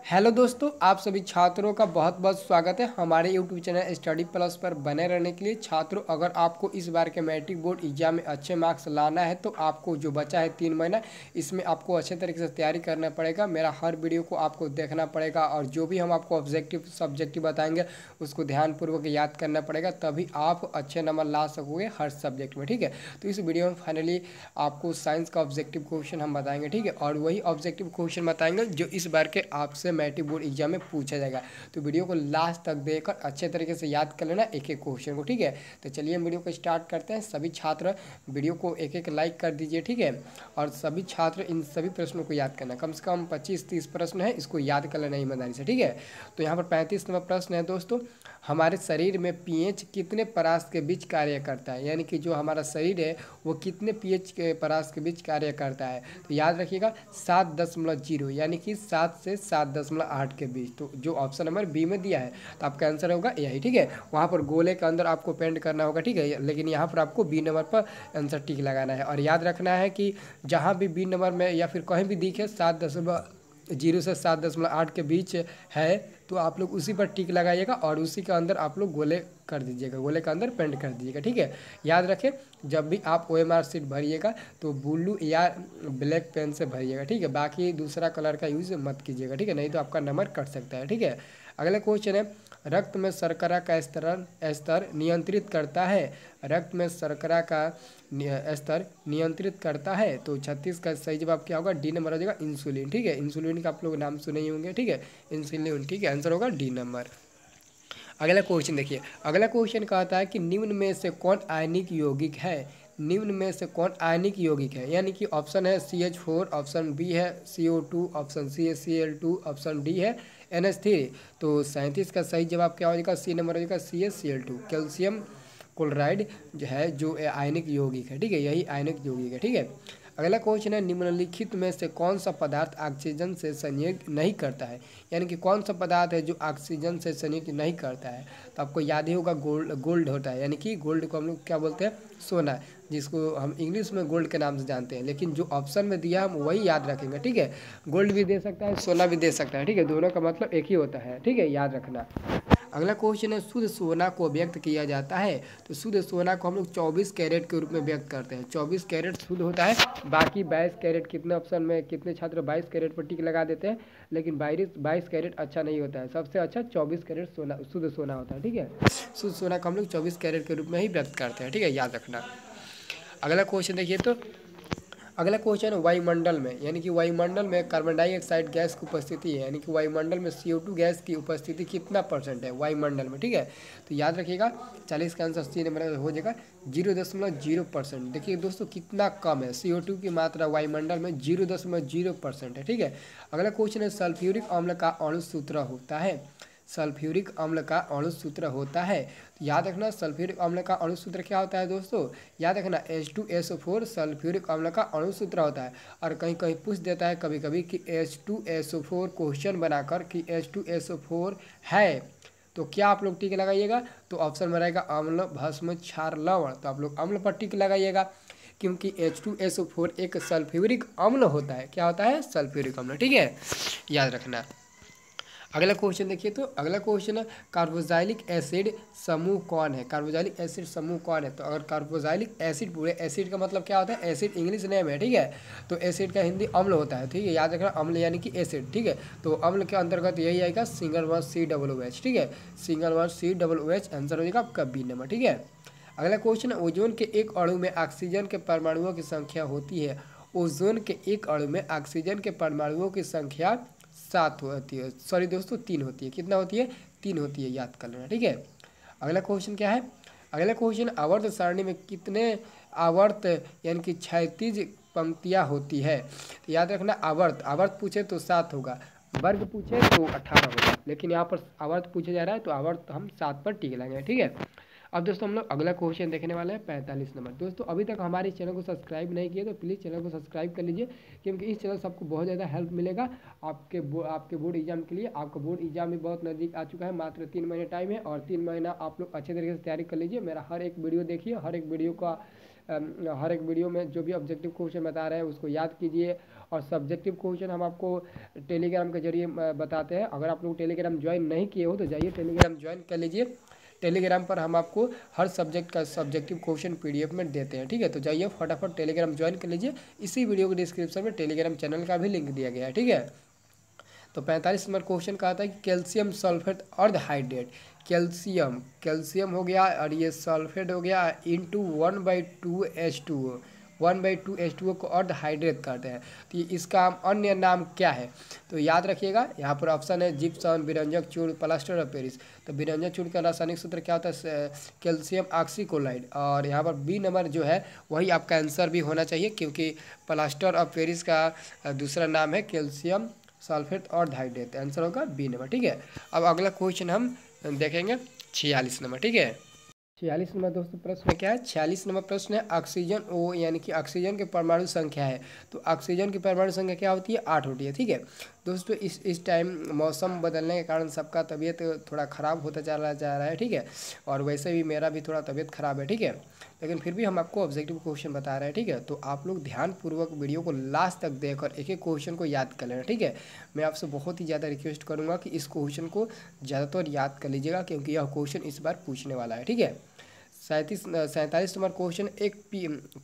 Hello दोस्तों, आप सभी छात्रों का बहुत बहुत स्वागत है हमारे यूट्यूब चैनल स्टडी प्लस पर बने रहने के लिए। छात्रों, अगर आपको इस बार के मैट्रिक बोर्ड एग्जाम में अच्छे मार्क्स लाना है तो आपको जो बचा है 3 महीना, इसमें आपको अच्छे तरीके से तैयारी करना पड़ेगा। मेरा हर वीडियो को आपको देखना पड़ेगा और जो भी हम आपको ऑब्जेक्टिव सब्जेक्टिव बताएंगे उसको ध्यानपूर्वक याद करना पड़ेगा, तभी आप अच्छे नंबर ला सकोगे हर सब्जेक्ट में। ठीक है, तो इस वीडियो में फाइनली आपको साइंस का ऑब्जेक्टिव क्वेश्चन हम बताएंगे। ठीक है, और वही ऑब्जेक्टिव क्वेश्चन बताएंगे जो इस बार के आपसे मैट्रिक बोर्ड एग्जाम में पूछा जाएगा। तो वीडियो को लास्ट तक देखकर अच्छे तरीके से याद कर लेना एक एक क्वेश्चन को। ठीक है, तो चलिए हम वीडियो को स्टार्ट करते हैं। सभी छात्र वीडियो को एक एक लाइक कर दीजिए। ठीक है, और सभी छात्र इन सभी प्रश्नों को याद करना, कम से कम 25-30 प्रश्न है, इसको याद कर लेना ईमानदारी से। ठीक है, तो यहाँ पर 35 नंबर प्रश्न है दोस्तों। हमारे शरीर में पीएच कितने परास के बीच कार्य करता है, यानी कि जो हमारा शरीर है वो कितने पीएच के परास के बीच कार्य करता है। तो याद रखिएगा 7.0, यानी कि 7 से 7.8 के बीच। तो जो ऑप्शन नंबर बी में दिया है तो आपका आंसर होगा यही। ठीक है, वहाँ पर गोले के अंदर आपको पेंट करना होगा। ठीक है, लेकिन यहाँ पर आपको बी नंबर पर आंसर टिक लगाना है। और याद रखना है कि जहाँ भी बी नंबर में या फिर कहीं भी दिखे 7.0 से 7.8 के बीच है तो आप लोग उसी पर टिक लगाइएगा और उसी के अंदर आप लोग गोले कर दीजिएगा, गोले के अंदर पेंट कर दीजिएगा। ठीक है, याद रखें जब भी आप OMR शीट भरिएगा तो ब्लू या ब्लैक पेन से भरिएगा। ठीक है, बाकी दूसरा कलर का यूज़ मत कीजिएगा। ठीक है, नहीं तो आपका नंबर कट सकता है। ठीक है, अगला क्वेश्चन है, रक्त में शर्करा का स्तर नियंत्रित करता है। रक्त में शर्करा का स्तर नियंत्रित करता है। तो 36 का सही जवाब क्या होगा, डी नंबर हो जाएगा इंसुलिन। ठीक है, इंसुलिन का आप लोग नाम सुने ही होंगे। ठीक है, इंसुलिन। ठीक है, आंसर होगा डी नंबर। अगला क्वेश्चन देखिए, अगला क्वेश्चन कहता है कि निम्न में से कौन आयनिक यौगिक है। निम्न में से कौन आयनिक यौगिक है, यानी कि ऑप्शन है CH4, ऑप्शन बी है CO2, ऑप्शन सी है Cl2, ऑप्शन डी है NH3। तो 37 का सही जवाब क्या हो जाएगा, सी नंबर हो जाएगा CaCl2, कैल्शियम क्लोराइड जो है जो आयनिक यौगिक है। ठीक है, यही आयनिक यौगिक है। ठीक है, अगला क्वेश्चन है, निम्नलिखित में से कौन सा पदार्थ ऑक्सीजन से संयोग नहीं करता है, यानी कि कौन सा पदार्थ है जो ऑक्सीजन से संयोग नहीं करता है। तो आपको याद ही होगा गोल्ड होता है, यानी कि गोल्ड को हम लोग क्या बोलते हैं, सोना, जिसको हम इंग्लिश में गोल्ड के नाम से जानते हैं। लेकिन जो ऑप्शन में दिया हम वही याद रखेंगे। ठीक है, गोल्ड भी दे सकता है, सोना भी दे सकता है। ठीक है, दोनों का मतलब एक ही होता है। ठीक है, याद रखना। अगला क्वेश्चन है, शुद्ध सोना को व्यक्त किया जाता है। तो शुद्ध सोना को हम लोग 24 कैरेट के रूप में व्यक्त करते हैं। 24 कैरेट शुद्ध होता है, बाकी 22 कैरेट, कितने ऑप्शन में कितने छात्र 22 कैरेट पर टिक लगा देते हैं, लेकिन 22 कैरेट अच्छा नहीं होता है। सबसे अच्छा 24 कैरेट सोना, शुद्ध सोना होता है। ठीक है, शुद्ध सोना को हम लोग 24 कैरेट के रूप में ही व्यक्त करते हैं। ठीक है, याद रखना। अगला क्वेश्चन देखिए, तो अगला क्वेश्चन वायुमंडल में, यानी कि वायुमंडल में कार्बन डाइऑक्साइड गैस की उपस्थिति है, यानी कि वायुमंडल में CO2 गैस की उपस्थिति कितना % है वायुमंडल में। ठीक है, तो याद रखिएगा 40 का आंसर सी नंबर हो जाएगा 0.0%। देखिए दोस्तों कितना कम है, CO2 की मात्रा वायुमंडल में 0.0% है। ठीक है, अगला क्वेश्चन है, सल्फ्यूरिक अम्ल का अणु सूत्र होता है। सल्फ्यूरिक अम्ल का अणु सूत्र होता है। तो याद रखना सल्फ्यूरिक अम्ल का अणु सूत्र क्या होता है दोस्तों, याद रखना H2SO4 सल्फ्यूरिक अम्ल का अणु सूत्र होता है। और कहीं कहीं पूछ देता है कभी कभी कि H2SO4 क्वेश्चन बनाकर कि H2SO4 है, तो क्या आप लोग टिक लगाइएगा, तो ऑप्शन में रहेगा अम्ल भस्म क्षार लवण। तो आप लोग अम्ल पर टिक लगाइएगा, क्योंकि H2SO4 एक सल्फ्यूरिक अम्ल होता है। क्या होता है, सल्फ्यूरिक अम्ल। ठीक है, याद रखना। अगला क्वेश्चन देखिए, तो अगला क्वेश्चन है, कार्बोक्सिलिक एसिड समूह कौन है। कार्बोक्सिलिक एसिड समूह कौन है, तो अगर कार्बोक्सिलिक एसिड, पूरे एसिड का मतलब क्या होता है, एसिड इंग्लिश नेम है। ठीक है, तो एसिड का हिंदी अम्ल होता है। ठीक है, याद रखना अम्ल यानी कि एसिड। ठीक है, तो अम्ल के अंतर्गत यही आएगा सिंगल वन COOH। ठीक है, सिंगल वन COOH आंसर हो जाएगा आपका बी नंबर। ठीक है, अगला क्वेश्चन, ओजोन के एक अणु में ऑक्सीजन के परमाणुओं की संख्या होती है। ओजोन के एक अणु में ऑक्सीजन के परमाणुओं की संख्या 7 होती है, सॉरी दोस्तों 3 होती है। कितना होती है, 3 होती है, याद कर लेना। ठीक है, अगला क्वेश्चन क्या है, अगला क्वेश्चन, आवर्त सारणी में कितने आवर्त यानी कि 36 पंक्तियाँ होती है। तो याद रखना आवर्त, आवर्त पूछे तो 7 होगा, वर्ग पूछे तो 18 होगा, लेकिन यहाँ पर आवर्त पूछा जा रहा है तो आवर्त हम 7 पर टिक लगाएंगे। ठीक है, अब दोस्तों हम लोग अगला क्वेश्चन देखने वाले हैं 45 नंबर। दोस्तों अभी तक हमारे चैनल को सब्सक्राइब नहीं किए तो प्लीज़ चैनल को सब्सक्राइब कर लीजिए, क्योंकि इस चैनल से आपको बहुत ज़्यादा हेल्प मिलेगा आपके बोर्ड एग्जाम के लिए। आपका बोर्ड एग्जाम भी बहुत नज़दीक आ चुका है, मात्र 3 महीने टाइम है और 3 महीना आप लोग अच्छे तरीके से तैयारी कर लीजिए। मेरा हर एक वीडियो देखिए, हर एक वीडियो का हर एक वीडियो में जो भी ऑब्जेक्टिव क्वेश्चन बता रहे हैं उसको याद कीजिए। और सब्जेक्टिव क्वेश्चन हम आपको टेलीग्राम के जरिए बताते हैं। अगर आप लोग टेलीग्राम ज्वाइन नहीं किए हो तो जाइए टेलीग्राम ज्वाइन कर लीजिए। टेलीग्राम पर हम आपको हर सब्जेक्ट का सब्जेक्टिव क्वेश्चन पीडीएफ में देते हैं, ठीक है। तो जाइए फटाफट टेलीग्राम ज्वाइन कर लीजिए। इसी वीडियो के डिस्क्रिप्शन में टेलीग्राम चैनल का भी लिंक दिया गया है, ठीक है। तो 45 नंबर क्वेश्चन कहा था कि कैल्शियम सल्फेट अर्ध हाइड्रेट, कैल्शियम हो गया और ये सल्फेट हो गया इंटू 1/2H2O, 1/2H2O को अर्ध हाइड्रेट करते हैं। तो ये इसका अन्य नाम क्या है? तो याद रखिएगा, यहाँ पर ऑप्शन है जिप्सम, विरंजक चूर्ण, प्लास्टर और पेरिस। तो विरंजक चूर्ण का रासायनिक सूत्र क्या होता है? Calcium oxychloride. और यहाँ पर बी नंबर जो है वही आपका आंसर भी होना चाहिए, क्योंकि प्लास्टर और पेरिस का दूसरा नाम है कैल्शियम सल्फेट और हाइड्रेट। आंसर होगा बी नंबर, ठीक है। अब अगला क्वेश्चन हम देखेंगे 46 नंबर, ठीक है। 46 नंबर दोस्तों प्रश्न क्या है? 46 नंबर प्रश्न है ऑक्सीजन O, यानी कि ऑक्सीजन की परमाणु संख्या है। तो ऑक्सीजन की परमाणु संख्या क्या होती है? 8 होती है, ठीक है दोस्तों। इस टाइम मौसम बदलने के कारण सबका तबीयत थोड़ा ख़राब होता जा रहा है, ठीक है। और वैसे भी मेरा भी थोड़ा तबीयत ख़राब है, ठीक है। लेकिन फिर भी हम आपको ऑब्जेक्टिव क्वेश्चन बता रहे हैं, ठीक है। तो आप लोग ध्यानपूर्वक वीडियो को लास्ट तक देखकर एक एक क्वेश्चन को याद कर लेना, ठीक है। मैं आपसे बहुत ही ज़्यादा रिक्वेस्ट करूँगा कि इस क्वेश्चन को ज़्यादातर याद कर लीजिएगा, क्योंकि यह क्वेश्चन इस बार पूछने वाला है, ठीक है। 47 नंबर क्वेश्चन, एक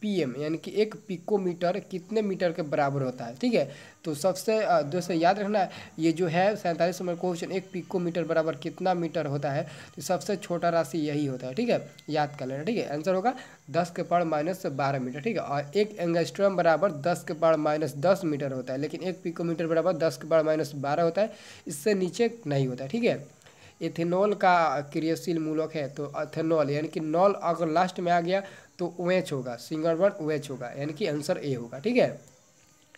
पीएम यानी कि 1 पिकोमीटर कितने मीटर के बराबर होता है, ठीक है। तो सबसे दोस्तों याद रखना, ये जो है 47 नंबर क्वेश्चन 1 पिकोमीटर बराबर कितना मीटर होता है, तो सबसे छोटा राशि यही होता है, ठीक है। याद कर लेना, ठीक है। आंसर होगा 10⁻⁻12 मीटर, ठीक है। और 1 एंगस्ट्रॉम बराबर 10⁻−10 मीटर होता है, लेकिन 1 पिकोमीटर बराबर 10⁻−12 होता है, इससे नीचे नहीं होता है, ठीक है। इथेनॉल का क्रियाशील मूलक है, तो इथेनॉल यानी कि नॉल अगर लास्ट में आ गया तो OH होगा, सिंगल वर्ड OH होगा, यानी कि आंसर ए होगा, ठीक है।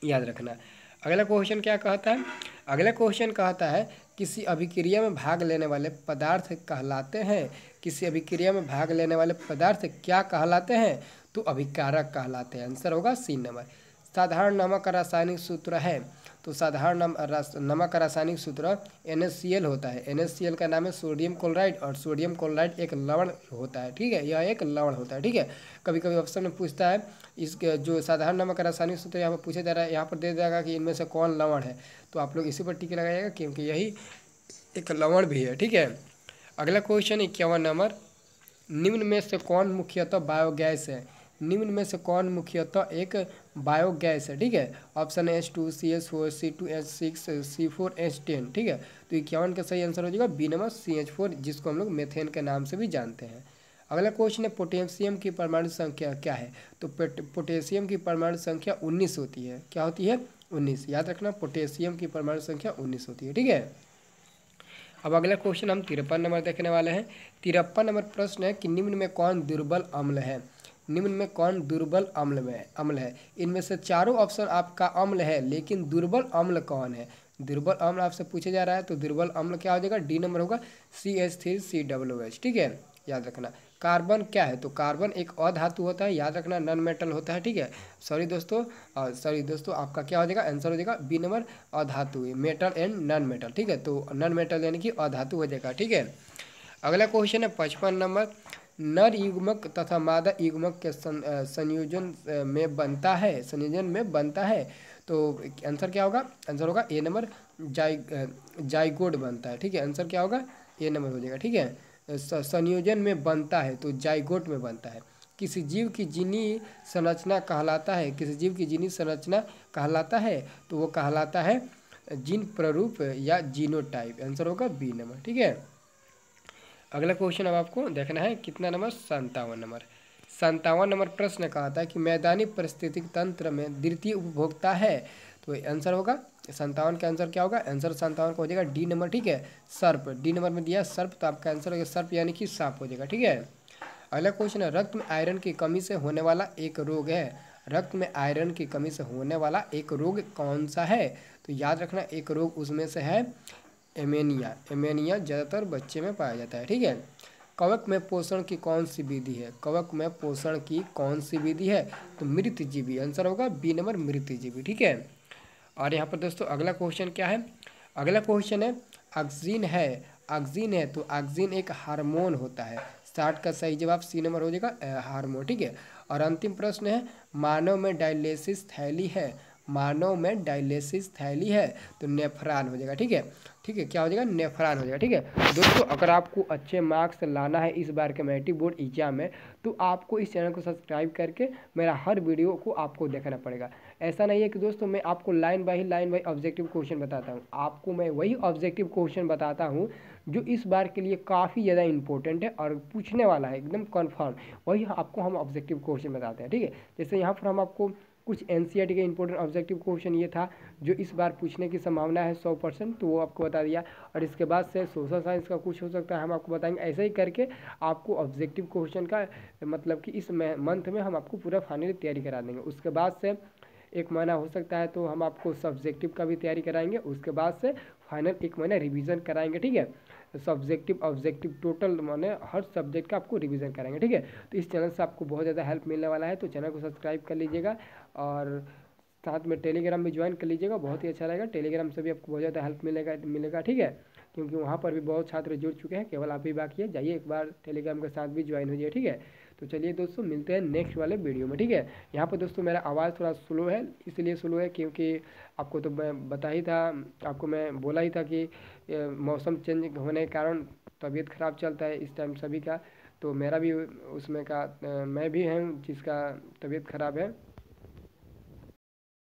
याद रखना। अगला क्वेश्चन क्या कहता है? अगला क्वेश्चन कहता है किसी अभिक्रिया में भाग लेने वाले पदार्थ कहलाते हैं, किसी अभिक्रिया में भाग लेने वाले पदार्थ क्या कहलाते हैं? तो अभिकारक कहलाते हैं। आंसर होगा सी नंबर। साधारण नमक का रासायनिक सूत्र है, तो साधारण नमक का रासायनिक सूत्र NaCl होता है। NaCl का नाम है सोडियम क्लोराइड, और सोडियम क्लोराइड एक लवण होता है, ठीक है। यह एक लवण होता है, ठीक है। कभी कभी ऑप्शन में पूछता है इसके जो साधारण नमक का रासायनिक सूत्र यहाँ पर पूछा जा रहा है, यहाँ पर दे देगा कि इनमें से कौन लवण है, तो आप लोग इसी पर टिक लगाइएगा, क्योंकि यही एक लवण भी है, ठीक है। अगला क्वेश्चन 51 नंबर, निम्न में से कौन मुख्यतः बायोगैस है? निम्न में से कौन मुख्यतः एक बायोगैस है, ठीक है। ऑप्शन है H2, CH4, C2H6, C4H10, ठीक है। तो 51 का सही आंसर हो जाएगा बी नंबर CH4, जिसको हम लोग मेथेन के नाम से भी जानते हैं। अगला क्वेश्चन है पोटेशियम की परमाणु संख्या क्या है? तो पोटेशियम की परमाणु संख्या 19 होती है। क्या होती है? 19। याद रखना, पोटेशियम की परमाणु संख्या 19 होती है, ठीक है। अब अगला क्वेश्चन हम 53 नंबर देखने वाले हैं। 53 नंबर प्रश्न है कि निम्न में कौन दुर्बल अम्ल है? निम्न में कौन दुर्बल अम्ल है? इनमें से चारों ऑप्शन आपका अम्ल है, लेकिन दुर्बल अम्ल कौन है? दुर्बल अम्ल आपसे पूछा जा रहा है, तो दुर्बल अम्ल क्या हो जाएगा? डी नंबर होगा CH3COOH, ठीक है। याद रखना। कार्बन क्या है? तो कार्बन एक अधातु होता है, याद रखना, नॉन मेटल होता है, ठीक है। सॉरी दोस्तों आपका क्या हो जाएगा? आंसर हो जाएगा बी नंबर अधातु, मेटल एंड नॉन मेटल, ठीक है। तो नॉन मेटल यानी कि अधातु हो जाएगा, ठीक है। अगला क्वेश्चन है 55 नंबर, नर युग्मक तथा मादा युग्मक के संयोजन में बनता है, तो आंसर क्या होगा? आंसर होगा ए नंबर, जाइगोट बनता है, ठीक है। आंसर क्या होगा? ए नंबर हो जाएगा, ठीक है। संयोजन में बनता है तो जाइगोट में बनता है। किसी जीव की जीनी संरचना कहलाता है, किसी जीव की जीनी संरचना कहलाता है, तो वो कहलाता है जीन प्ररूप या जीनोटाइप। आंसर होगा बी नंबर, ठीक है। अगला क्वेश्चन अब आपको देखना है कितना नंबर? 57 नंबर। 57 नंबर प्रश्न कहता है कि मैदानी पारिस्थितिक तंत्र में द्वितीय उपभोक्ता है, तो आंसर होगा 57 का आंसर क्या होगा? आंसर 57 का हो जाएगा डी नंबर, ठीक है। सर्प, डी नंबर में दिया सर्प, तो आपका आंसर हो गया सर्प यानी कि सांप हो जाएगा, ठीक है। अगला क्वेश्चन है रक्त में आयरन की कमी से होने वाला एक रोग है, रक्त में आयरन की कमी से होने वाला एक रोग कौन सा है? तो याद रखना, एक रोग उसमें से है एमेनिया। एमेनिया ज़्यादातर बच्चे में पाया जाता है, ठीक है। कवक में पोषण की कौन सी विधि है? कवक में पोषण की कौन सी विधि है? तो मृतजीवी। आंसर होगा बी नंबर, मृतजीवी, ठीक है। और यहाँ पर दोस्तों अगला क्वेश्चन क्या है? अगला क्वेश्चन है ऑक्सीजन है, ऑक्सीजन है, तो ऑक्सीजन एक हार्मोन होता है। 60 का सही जवाब सी नंबर हो जाएगा, हार्मोन, ठीक है। और अंतिम प्रश्न है, मानव में डायलिसिस थैली है, मानव में डायलिसिस थैली है, तो नेफ्रॉन हो जाएगा। ठीक है, ठीक है, क्या हो जाएगा, नेफ्रॉन हो जाएगा। ठीक है दोस्तों, अगर आपको अच्छे मार्क्स लाना है इस बार के मैट्रिक बोर्ड एग्जाम में, तो आपको इस चैनल को सब्सक्राइब करके मेरा हर वीडियो को आपको देखना पड़ेगा। ऐसा नहीं है कि दोस्तों मैं आपको लाइन बाई ऑब्जेक्टिव क्वेश्चन बताता हूँ, आपको मैं वही ऑब्जेक्टिव क्वेश्चन बताता हूँ जो इस बार के लिए काफ़ी ज़्यादा इंपॉर्टेंट है और पूछने वाला है एकदम कन्फर्म, वही आपको हम ऑब्जेक्टिव क्वेश्चन बताते हैं। ठीक है, जैसे यहाँ पर हम आपको कुछ एनसीईआरटी के इंपॉर्टेंट ऑब्जेक्टिव क्वेश्चन ये था जो इस बार पूछने की संभावना है 100%, तो वो आपको बता दिया। और इसके बाद से सोशल साइंस का कुछ हो सकता है, हम आपको बताएंगे। ऐसे ही करके आपको ऑब्जेक्टिव क्वेश्चन का मतलब कि इस मंथ में हम आपको पूरा फाइनली तैयारी करा देंगे। उसके बाद से एक महीना हो सकता है तो हम आपको सब्जेक्टिव का भी तैयारी कराएंगे, उसके बाद से फाइनल एक महीना रिवीजन कराएंगे। ठीक है, सब्जेक्टिव ऑब्जेक्टिव टोटल माने हर सब्जेक्ट का आपको रिवीजन कराएंगे। ठीक है, तो इस चैनल से आपको बहुत ज़्यादा हेल्प मिलने वाला है, तो चैनल को सब्सक्राइब कर लीजिएगा और साथ में टेलीग्राम भी ज्वाइन कर लीजिएगा, बहुत ही अच्छा रहेगा। टेलीग्राम से भी आपको बहुत ज़्यादा हेल्प मिलेगा। ठीक है, क्योंकि वहाँ पर भी बहुत छात्र जुड़ चुके हैं, केवल आप ही बाकी है, जाइए एक बार टेलीग्राम के साथ भी ज्वाइन हो जाइए। ठीक है, तो चलिए दोस्तों मिलते हैं नेक्स्ट वाले वीडियो में। ठीक है, यहाँ पर दोस्तों मेरा आवाज़ थोड़ा स्लो है, इसलिए स्लो है क्योंकि आपको तो मैं बता ही था, आपको मैं बोला ही था कि मौसम चेंज होने के कारण तबीयत ख़राब चलता है इस टाइम सभी का, तो मेरा भी उसमें का मैं भी हूँ जिसका तबीयत ख़राब है।